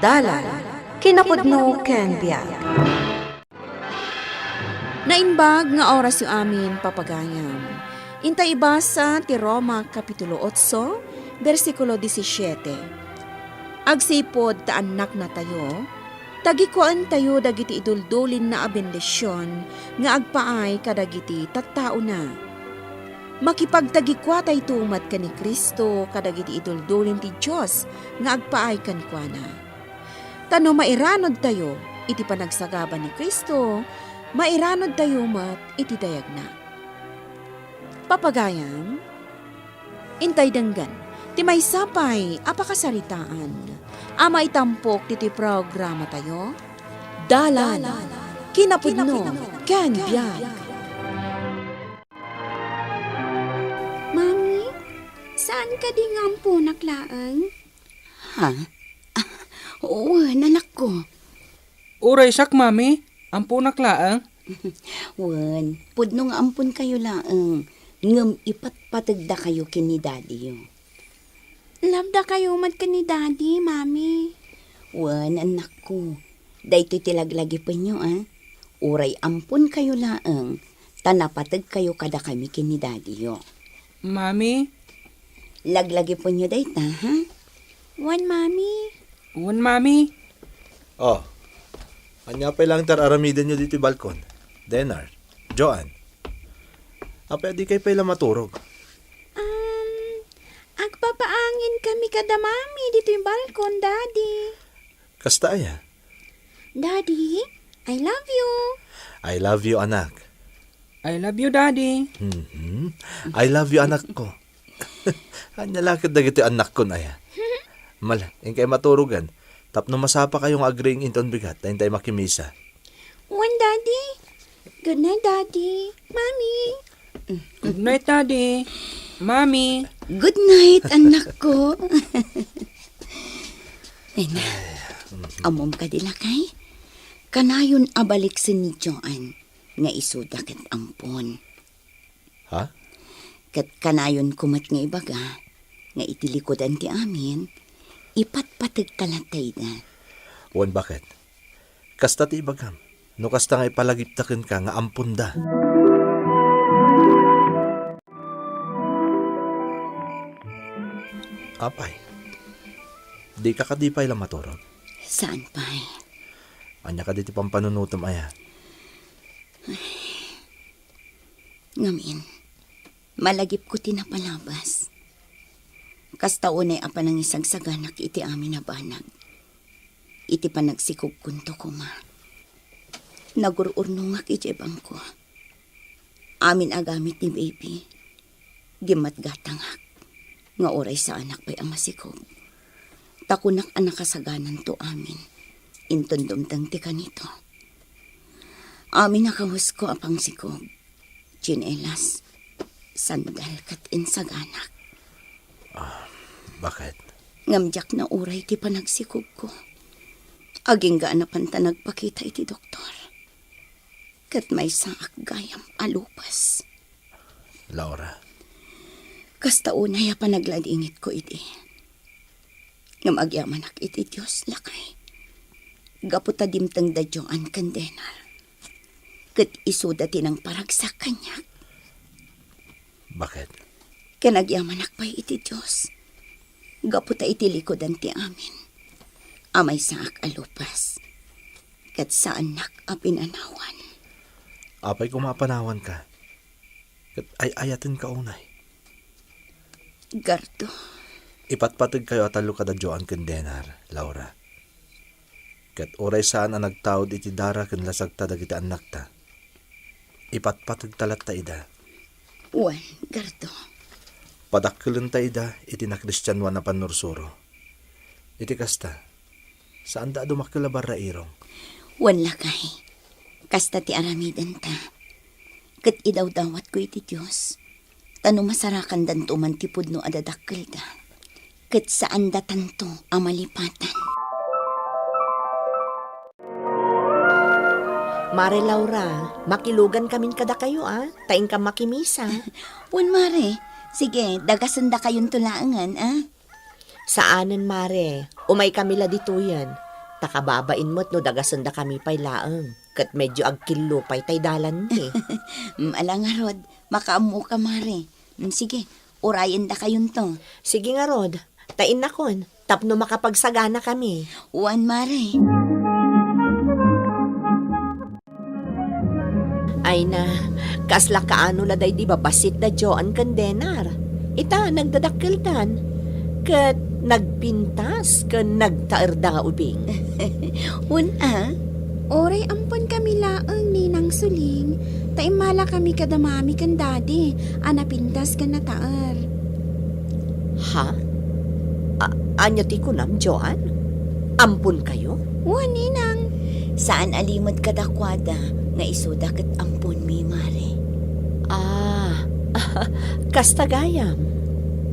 Dalan, kinapudno ken biag. Nainbag nga oras yu amin papagayam. Intay ibasa ti Roma Kapitulo 8, versikulo 17. Agsipod ta anak na tayo, tagikuan tayo dagiti iduldulin na abendisyon nga agpaay kadagiti tattao na. Makipagtagikwa tayo tumat ka ni Kristo kadagiti iduldulin ti Diyos nga agpaay kankwana. Tano mairanod tayo iti panagsagaban ni Kristo, mairanod tayo mat iti dayag na. Papagayam, intay denggan, ti may sapay apakasaritaan, ama itampok ti programa tayo, Dalan, kinapudno, ken biag. Mami, saan ka di ngampo naklaang? Ha? Oo, nanak ko. Uray sak, mami. Ampunak laang. Wan, pudno nga ampun kayo laang. Ngam ipatpatagda kayo kini daddy yo. Labda kayo mat ka ni daddy, mami. Wan, anak ko. Daytoy tilaglagi pa nyo, Uray ampun kayo laang. Tanapatag kayo kada kami kini daddy yo. Mami? Laglagi po nyo dayta, ha? Wan, mami. Uwan, mami? Oh, anya pa lang aramiden nyo dito balkon. Denar, Joan. Apa di kay pala maturog. Agpapaangin kami kada mami dito yung balkon, daddy. Kasta aya. Daddy, I love you. I love you, anak. I love you, Daddy. I love you, anak ko. Anya lakad na gito anak ko na ya. Mal, yung kay maturugan. Tapno masapa kayong agring inton bigat na hintay makimisa. Wan, daddy. Good night, daddy. Mami. Good night, Daddy. Mami. Good night, anak ko. Ena, amom ka dila kay? Kanayon abalik si ni Joan nga isuda ket ampon. Ha? Ket kanayon kumat nga ibaga nga itilikodan ti amin, ipatpatag talatay na. Wan bakit? Kasta ti ibagam. No kasta nga ipalagiptaken ka nga ampunda. Apay. Di ka kadipay lang maturog. Saan pa'y? Anya ka diti pampanunutom aya. Ngamin, malagip ko tinapalabas. Kasta unay apa nang isagsaganak iti amin na banag. Iti panagsikog kunto ko ma. Nagururnungak iti bangko. Amin agamit ni baby. Gimat gatangak. Nga oray sa anak pa'y amasikog. Takunak anak kasaganan to amin. Intundumtang ti kanito. Amin nakawas ko apang sikog. Chinelas, sandal kat insaganak. Bakit? Ngamjak na uray ti panagsikog ko. Aging gaan na panta nagpakita iti doktor. Kat may saak gayam alupas. Laura. Kasta unay pa nagladingit ko iti. Ngam agyamanak iti Diyos lakay. Gaputa dimtang da Joan Candenar. Kat isuda tinang paragsak kanyak. Bakit? Kanagyamanak pa'y iti Diyos. Gaputa iti likodan ti amin. Amay saak alupas. Kat sa anak apinanawan. Apay kumapanawan ka. Ay ayatin ka unay. Gardo. Ipatpatag kayo at kada Joan Candenar, Laura. Kat oray saan ang nagtawad iti dara ken lasag ta dagiti anak ta. Ipatpatag talat ta ida. Wan, Gardo. Padakkelen ta ida iti na Kristiyanwan na panursuro. Iti kasta, saan da dumakkilabar ra irong? Wan lakay. Kasta ti aramidan ta. Kat idaw dawat ko iti Diyos. Tano masarakan dan tumantipod no adadakkel da. Kat saan da tanto amalipatan. Mare Laura, makilugan kamin kada kayo taing ka makimisa. Wan mare, sige, dagasanda kayong tulaangan, Saanen mare, umay kamila dito yan. Takababain mo't no dagasanda kami pay laeng. Kat medyo agkilo pay tay dalan ni. Ala nga rod, makaamu ka mare. Sige, urayan da kayon to. Sige nga Rod, tain na kon. Tapno makapagsagana kami. Uwan mare. Ay na, kasla kaano la day di ba basit da Joan Condenar. Ita, nagdadakildan. Kat nagpintas, kat nagtaerda nga ubing. Oray ampon kami laeng ninang suling. Taimala kami kada mami kan dadi. Anapintas kan nataar. Ha? Anya ti kunam, Joan? Ampun kayo? Ninang. Saan alimod kadakwada nga isuda ket ampon mi mare. Kastagayam.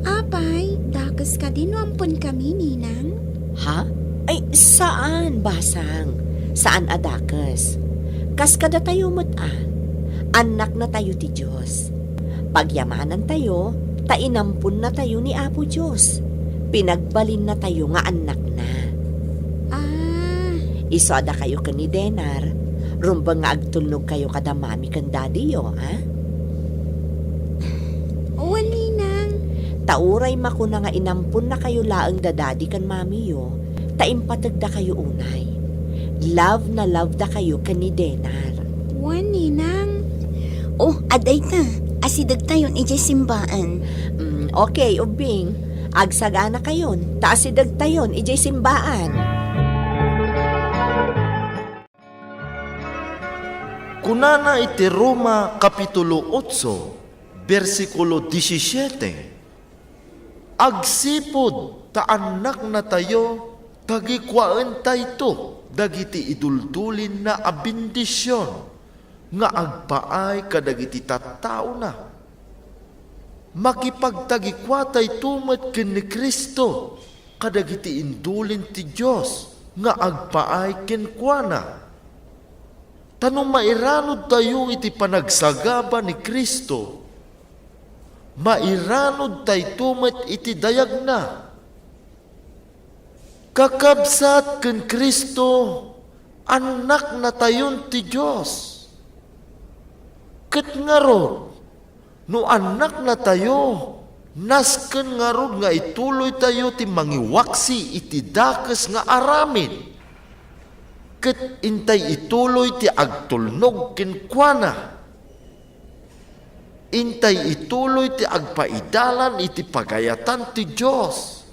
Apay, dakas ka din ampon kami ninang. Ha? Ay, saan, basang? Saan adakas? Kas kada tayo anak na tayo ti Diyos. Pagyamanan tayo, tainampun na tayo ni Apo Diyos. Pinagbalin na tayo nga anak na. Isoda kayo ka ni Denar. Rumbang nga agtulnog kayo kada mami kan daddy yo, ha? Ninang. Tauray makuna nga inampun na kayo laeng dadadi kan mami yo. Taimpatag da kayo unay. Love na love da kayo kan ni Denar. Ninang. Aday ta. Asidag tayon ije simbaan. Okay, ubing. Agsagana kayon. Taasidag tayon, ijay simbaan. Kunana iti Roma Kapitulo 8, versikulo 17. Agsipod ta anak na tayo, tagikwaan tayo dagiti iduldulin na abindisyon, nga agpaay kadagiti tattao na. Makipagtagikwatay tumat ken ni Kristo, kadagiti indulin ti Diyos, nga agpaay ken kuana. Tanong mairanod tayo iti panagsagaba ni Kristo, mairanod tayo tumat iti dayag na. Kakabsat ken Kristo, anak na tayon ti Diyos. Ket nga rod, no anak na tayo, nasken nga rod nga ituloy tayo ti mangiwaksi iti dakes nga aramin. Ket intay ituloy ti agtulnog ken kuana. Intay ituloy ti agpaidalan iti pagayatan ti Diyos.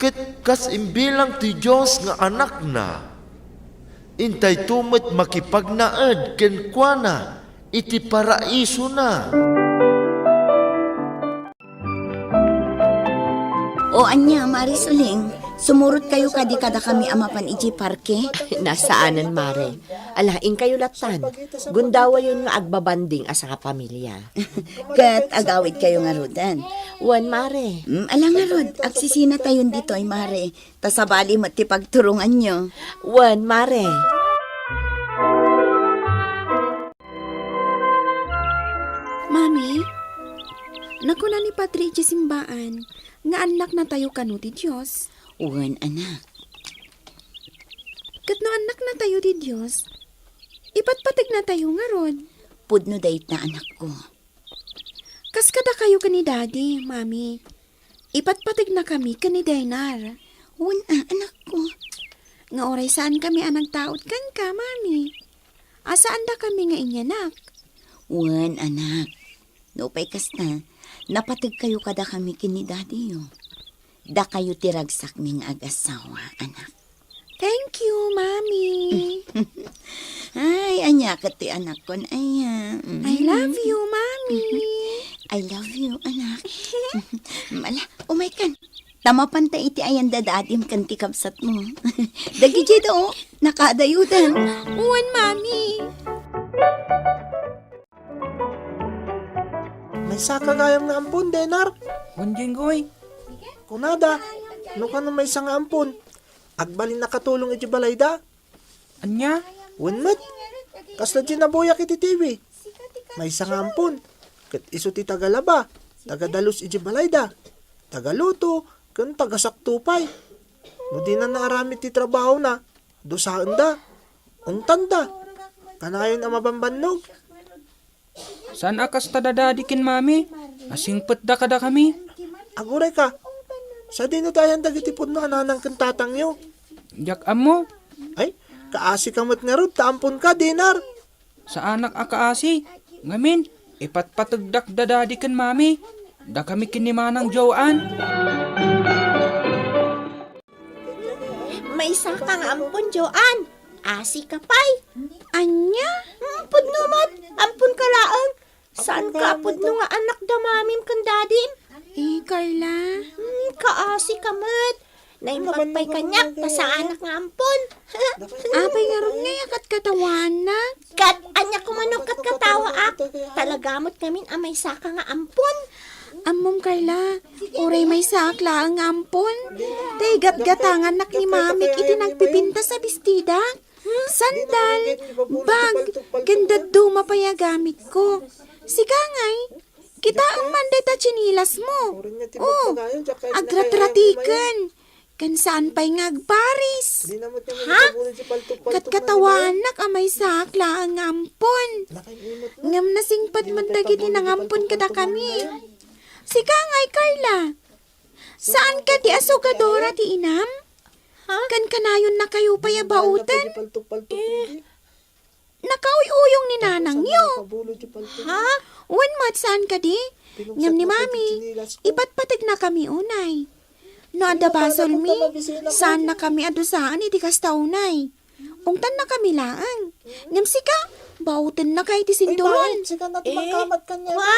Ket kas imbilang ti Diyos nga anak na, intay tumet makipagnaed ken kuana iti paraiso na. Anya, Marisuling, sumurot kayo kadi kada kami amapan iji parke. Nasaanan, Mare? Alaing kayo latan. Gundawa yun nga agbabanding asa ka pamilya. Kat agawid kayo nga rodan. Mare. Ala nga rod, agsisina tayon dito ay mare. Tasabali mo ti pagturungan nyo. Mare. Mami, nakuna ni Patricia simbaan. Nga anak na tayo kanu ti Diyos. Anak. Kat no anak na tayo ti Diyos, ipatpatig na tayo nga rod. Pudno dayt na anak ko. Kas kada kayo ka ni Daddy, Mami. Ipatpatig na kami ka ni Denar. Anak ko. Nga oray saan kami anang taot kan ka, Mami. Asaan da kami nga inyanak? Anak. Nupay kasta, napatig kayo kada kami kini Daddy yo. Da kayo tiragsak ming agasawa, anak. Thank you, Mami. Ay, anya ka ti anak ko. Ay, I love you, Mami. I love you, anak. Mala, kan. Tama panta iti ayan dadadim kan ti kapsat mo. Dagi jedo, nakadayudan. Mami. May sakagayam nga ampun, Denar. Jenggoy. Kunada, no ka na may isang ampun. Agbalin na katulong iti balayda. Anya? Unmat, kasla di naboyak iti TV. May isang ampun. Kat iso ti tagalaba, tagadalus iti balayda. Tagaluto, kan tagasaktupay. No di na naaramid ti trabaho na. Dosaan da. Untan da. Kanayon ang mabambannog. Saan akas tadadadikin, mami? Asingpet da kada kami. Aguray ka. Sa dinadayan dagiti pudno ananang kantatang yo. Jak amo, Ay, kaasi kamot nga rod. Taampon ka, Dinar. sa anak akaasi. Ngamin, ipatpatagdak dadadikin, mami. Da kami kinimanang jowaan. May isa ka nga ampon, Joan. Asi ka pay. Anya? Ampun naman. Ampun ka laang. Saan ka apod no nga anak da mamim kan dadim? Carla. Kaasi ka mat. Naimpagpay kanyak ta sa anak nga ampon. Apay nga ron nga kat katawan na. Kat, anya kumanok kat katawa ak. Talagamot kamin amay saka nga ampon. Amom Carla, uray may sakla ang ampon. Tay gat-gatangan nak ni mamik iti nagpipinta sa bestida. Sandal, bag, ganda duma pa ya gamit ko. Sigangay, kita ang manday ta chinilas mo. Oh, agratratikan. Kan saan pa'y ngagbaris. Ha? Kat katawanak amay sakla ang ampon. Ngam nasingpad man dagiti nangampon kada kami. Sigangay, Carla. Saan ka di asugadora ti inam? Ha? Kan kanayon na kayo payabautan? Nakauyuyong ni nanang yo. Ha? Wan mat saan ka di? Ngam ni mami, ipatpatig na kami unay. No ada basol mi, saan na kami adusaan iti kastaunay. Ungtan na kami laang. Ngam sika, bautan na kay ti sinturon. Wa?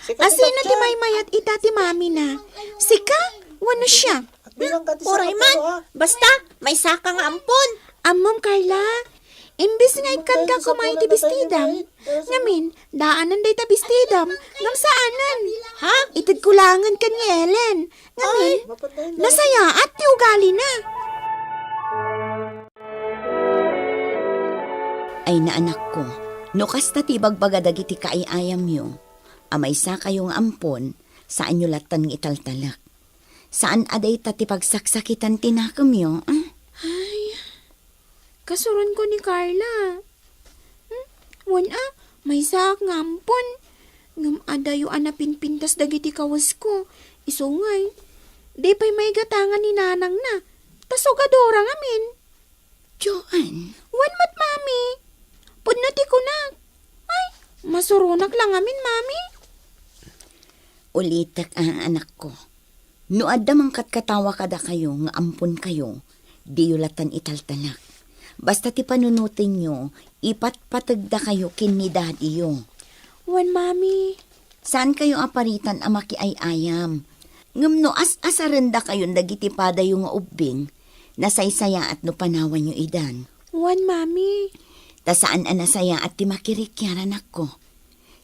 Asino ti maymayat ita ti mami na? Sika, wano siya? Oray man. Basta, may saka nga ampon. Amom Carla, imbis nga ikan ka kumay ti bestidam. Ngamin, daanan day ta bestidam. Ngam saanan? Ha? Itid kulangan ka ni Ellen. Ngamin, nasaya at ti ugali na. Ay na anak ko, no kasta ti bagbaga dagiti kaayayam yo, amay sa kayong ampon, saan nyo latan ng italtalak. Saan aday ta ti pagsaksakitan tinakam yo? Kasuron ko ni Carla. Wan may sak nga ampon. Ngam adayo anapin pintas dagiti kawas ko. Isungay. Di pa'y may gatangan ni nanang na. Tasugadora ngamin. Joan, Wan mat mami. Pudnati ko na. Ay, masurunak lang amin mami. ulitak ang anak ko. No adamang katkatawa kada kayo, nga ampon kayo, di yulatan italtalak. Basta ti panunutin nyo, ipatpatagda kayo kin ni daddy yo. Wan mami. Saan kayo aparitan ang makiayayam? Ngam no as-asaranda kayo dagiti pada yung nga ubing, nasaysaya at no panawan nyo idan. Wan mami. Ta saan anasaya at ti makirikyaran ako?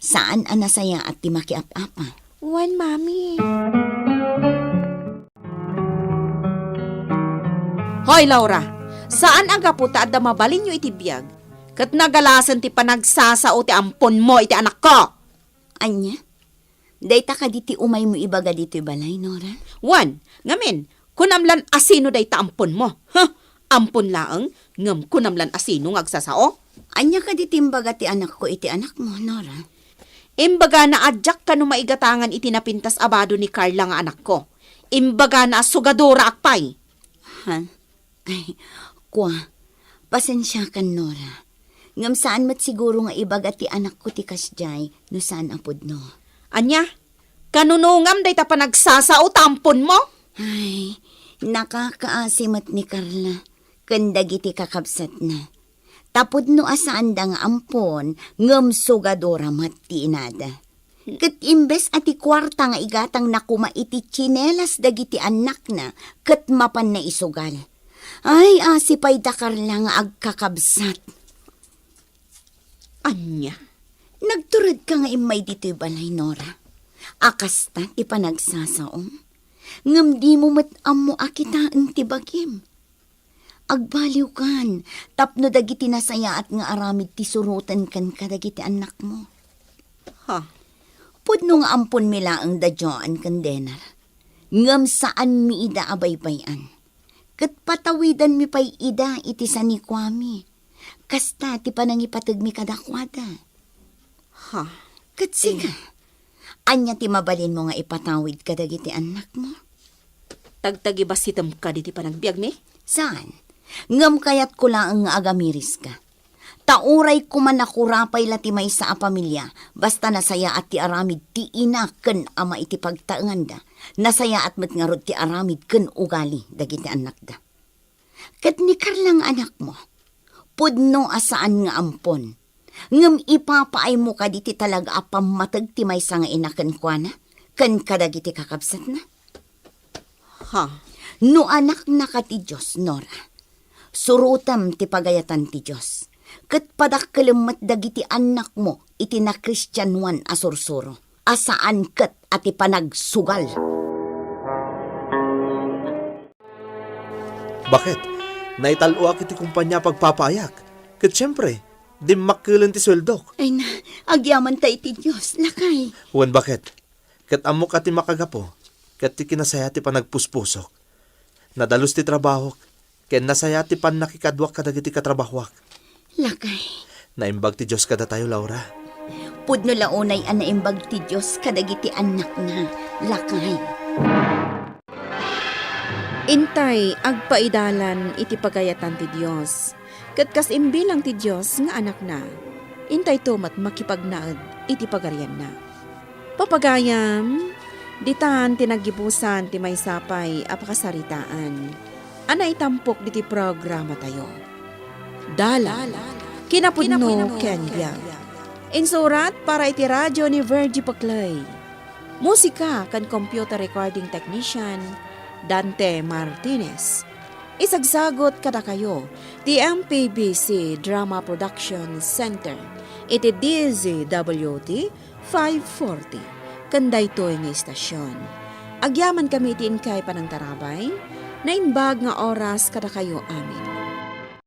Saan anasaya at ti makiap-apa? Wan mami. Hoy, Laura, saan aga po ta adda mabalin nyo iti biyag? Kat nagalasan ti panagsasao ti ampon mo iti anak ko. Anya? Dayta ka diti umay mo ibaga dito balay, Nora? Wan, ngamin, kunamlan asino day ta ampon mo. Ampon laang, ngam kunamlan asino ngagsasao. Anya ka diti imbaga ti anak ko iti anak mo, Nora? Imbaga na adyak ka no maigatangan iti napintas abado ni Carla nga anak ko. Imbaga na sugadora akpay. Ha? Ay, kwa, pasensya ka, Nora. Ngam saan mat siguro nga ibaga ti anak ko ti kasjay, no saan apod no? Anya, kanunungam day ta panagsasao tampon mo? Ay, nakakaasimat ni Carla. Kandagiti kakabsat na. Tapod no asaan da nga ampon, ngam sugadora mati inada. Kat imbes ati kwarta nga igatang nakuma iti chinelas dagiti anak na, kat mapan na isugal. Ay, asipay da Carla nga agkakabsat. Anya, Nagturad ka nga imay dito'y balay, Nora. Akasta ti panagsasaom. Ngam di mo matam mo akitaan ti bagim. Agbaliw kan, tapno dagiti nasaya at nga aramid ti surutan kan kadagiti anak mo. ha? Pudno nga ampon mila ang dadyoan kan denar. Ngam saan mi ida abaybayan. Kat patawidan mi pa'y ida iti sanikwami. Kasta ti panangipatag mi kadakwada. Ha? Kat siga, anya ti mabalin mo nga ipatawid kadagiti anak mo? Tagtagi ba sitam ka diti panagbiag mi? Saan? Ngam kayat ko lang nga agamiris ka. Tauray ko man nakurapay lati may sa pamilya, basta nasaya at ti aramid ti ina ken ama iti pagtaenganda, nasaya at matngarod ti aramid ken ugali dagiti anak da. Kat ni Karlang anak mo, pudno asaan nga ampon, ngam ipapaay mo ka diti talaga apam matag ti may sa nga ina ken kuana, ken kadagiti kakabsat na. Ha? No anak na ka ti Diyos, Nora, surutam ti pagayatan ti Diyos. Kat padakkelemmet dagiti anak mo iti na Kristyanuan asursuro. Asaan ket ati panagsugal. Bakit? Naitaluak iti kumpanya pagpapayak. Kat syempre, di makkilan ti sweldok. Ay na, agyaman tayo ti Diyos, lakay. Wan bakit? Kat amok ati makagapo. Kat ti kinasaya ti panagpuspusok. Nadalus ti trabaho. Ken nasaya ti pan nakikadwak kadagiti katrabahwak. Lakay. Naimbag ti Diyos kada tayo, Laura. Pudno launay anaimbag ti Diyos kadagiti anak na, lakay. Intay, agpaidalan iti pagayatan ti Diyos. Kat kas imbilang ti Diyos nga anak na. Intay tumat makipagnaad iti pagarian na. Papagayam, ditan tinagibusan ti may sapay apakasaritaan. Anay tampok diti programa tayo. Dala, kinapudno Kenya. Insurat para iti radyo ni Virgie Paclay. Musika kan computer recording technician Dante Martinez. Isagsagot kada kayo ti MPBC Drama Production Center iti DZWT 540 kanday toy nga istasyon. Agyaman kami ti inkay panang tarabay na imbag nga oras kada kayo amin.